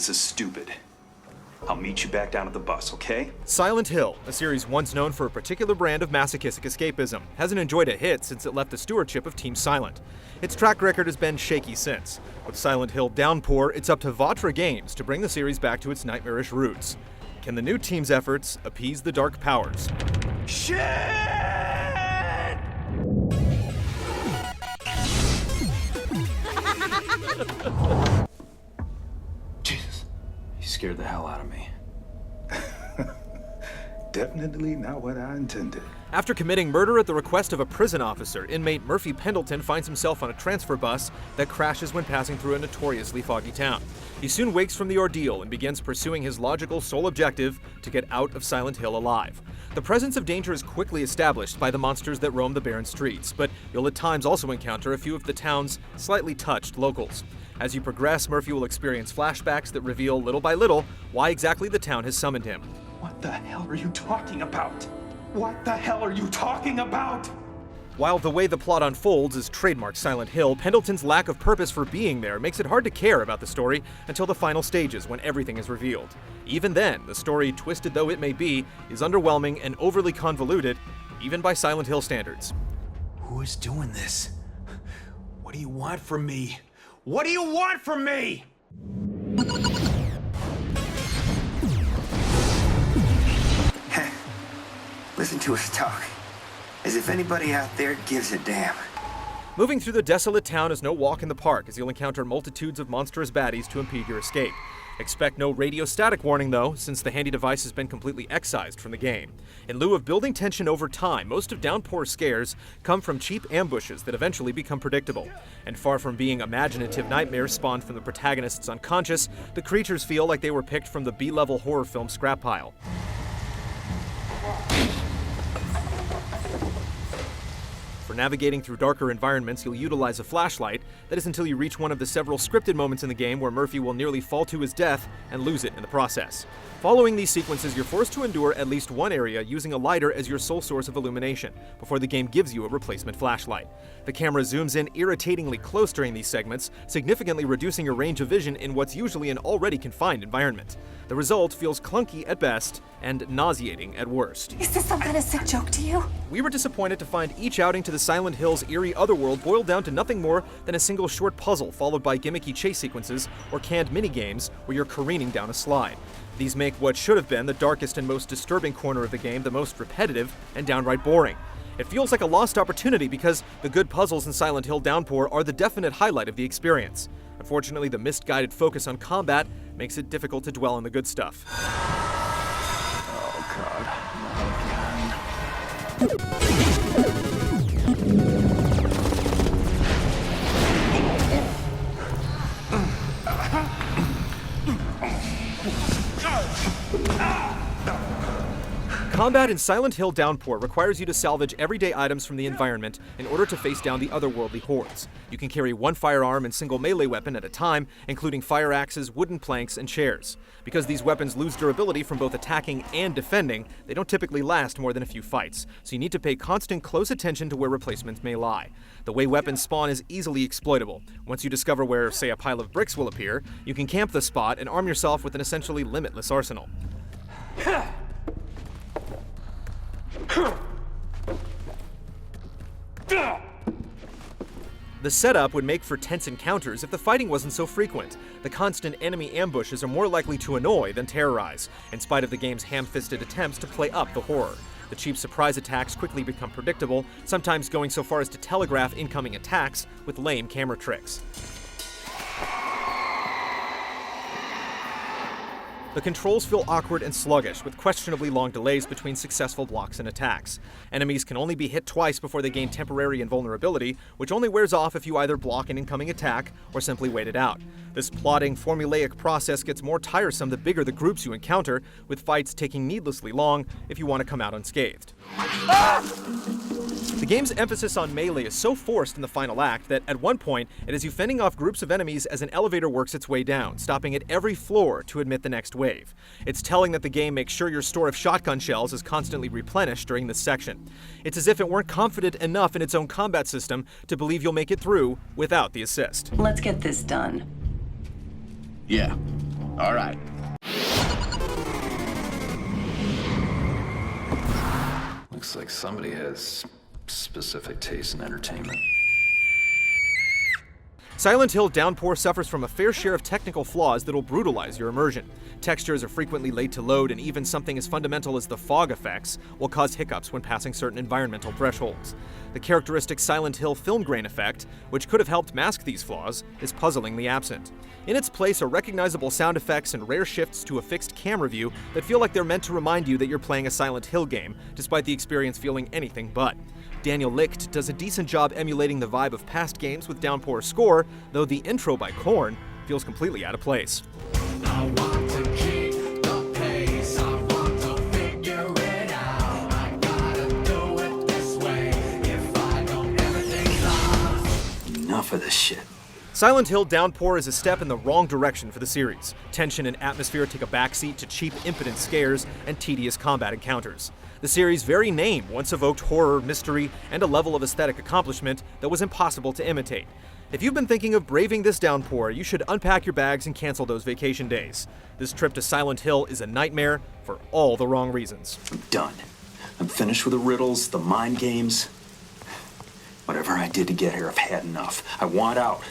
This is stupid. I'll meet you back down at the bus, okay? Silent Hill, a series once known for a particular brand of masochistic escapism, hasn't enjoyed a hit since it left the stewardship of Team Silent. Its track record has been shaky since. With Silent Hill Downpour, it's up to Vatra Games to bring the series back to its nightmarish roots. Can the new team's efforts appease the dark powers? Shit! Jesus, you scared the hell out of me. Definitely not what I intended. After committing murder at the request of a prison officer, inmate Murphy Pendleton finds himself on a transfer bus that crashes when passing through a notoriously foggy town. He soon wakes from the ordeal and begins pursuing his logical sole objective to get out of Silent Hill alive. The presence of danger is quickly established by the monsters that roam the barren streets, but you'll at times also encounter a few of the town's slightly touched locals. As you progress, Murphy will experience flashbacks that reveal little by little why exactly the town has summoned him. What the hell are you talking about? What the hell are you talking about? While the way the plot unfolds is trademark Silent Hill, Pendleton's lack of purpose for being there makes it hard to care about the story until the final stages when everything is revealed. Even then, the story, twisted though it may be, is underwhelming and overly convoluted, even by Silent Hill standards. Who is doing this? What do you want from me? What do you want from me? Listen to us talk, as if anybody out there gives a damn. Moving through the desolate town is no walk in the park, as you'll encounter multitudes of monstrous baddies to impede your escape. Expect no radio static warning though, since the handy device has been completely excised from the game. In lieu of building tension over time, most of Downpour's scares come from cheap ambushes that eventually become predictable. And far from being imaginative nightmares spawned from the protagonist's unconscious, the creatures feel like they were picked from the B-level horror film scrap pile. For navigating through darker environments, you'll utilize a flashlight. That is until you reach one of the several scripted moments in the game where Murphy will nearly fall to his death and lose it in the process. Following these sequences, you're forced to endure at least one area using a lighter as your sole source of illumination, before the game gives you a replacement flashlight. The camera zooms in irritatingly close during these segments, significantly reducing your range of vision in what's usually an already confined environment. The result feels clunky at best and nauseating at worst. Is this some kind of sick joke to you? We were disappointed to find each outing to the Silent Hill's eerie otherworld boiled down to nothing more than a single short puzzle followed by gimmicky chase sequences or canned minigames where you're careening down a slide. These make what should have been the darkest and most disturbing corner of the game the most repetitive and downright boring. It feels like a lost opportunity because the good puzzles in Silent Hill Downpour are the definite highlight of the experience. Unfortunately, the misguided focus on combat makes it difficult to dwell on the good stuff. Oh, God. Not again. Combat in Silent Hill Downpour requires you to salvage everyday items from the environment in order to face down the otherworldly hordes. You can carry one firearm and single melee weapon at a time, including fire axes, wooden planks, and chairs. Because these weapons lose durability from both attacking and defending, they don't typically last more than a few fights, so you need to pay constant close attention to where replacements may lie. The way weapons spawn is easily exploitable. Once you discover where, say, a pile of bricks will appear, you can camp the spot and arm yourself with an essentially limitless arsenal. The setup would make for tense encounters if the fighting wasn't so frequent. The constant enemy ambushes are more likely to annoy than terrorize, in spite of the game's ham-fisted attempts to play up the horror. The cheap surprise attacks quickly become predictable, sometimes going so far as to telegraph incoming attacks with lame camera tricks. The controls feel awkward and sluggish, with questionably long delays between successful blocks and attacks. Enemies can only be hit twice before they gain temporary invulnerability, which only wears off if you either block an incoming attack or simply wait it out. This plodding, formulaic process gets more tiresome the bigger the groups you encounter, with fights taking needlessly long if you want to come out unscathed. The game's emphasis on melee is so forced in the final act that at one point it has you fending off groups of enemies as an elevator works its way down, stopping at every floor to admit the next wave. It's telling that the game makes sure your store of shotgun shells is constantly replenished during this section. It's as if it weren't confident enough in its own combat system to believe you'll make it through without the assist. Let's get this done. Yeah. All right. Looks like somebody has specific taste in entertainment. Silent Hill Downpour suffers from a fair share of technical flaws that'll brutalize your immersion. Textures are frequently late to load, and even something as fundamental as the fog effects will cause hiccups when passing certain environmental thresholds. The characteristic Silent Hill film grain effect, which could have helped mask these flaws, is puzzlingly absent. In its place are recognizable sound effects and rare shifts to a fixed camera view that feel like they're meant to remind you that you're playing a Silent Hill game, despite the experience feeling anything but. Daniel Licht does a decent job emulating the vibe of past games with Downpour's score, though the intro by Korn feels completely out of place. I want to keep the pace. I want to figure it out. I gotta do it this way. If I don't, everything's lost. Enough of this shit. Silent Hill Downpour is a step in the wrong direction for the series. Tension and atmosphere take a backseat to cheap, impotent scares and tedious combat encounters. The series' very name once evoked horror, mystery, and a level of aesthetic accomplishment that was impossible to imitate. If you've been thinking of braving this downpour, you should unpack your bags and cancel those vacation days. This trip to Silent Hill is a nightmare for all the wrong reasons. I'm done. I'm finished with the riddles, the mind games. Whatever I did to get here, I've had enough. I want out.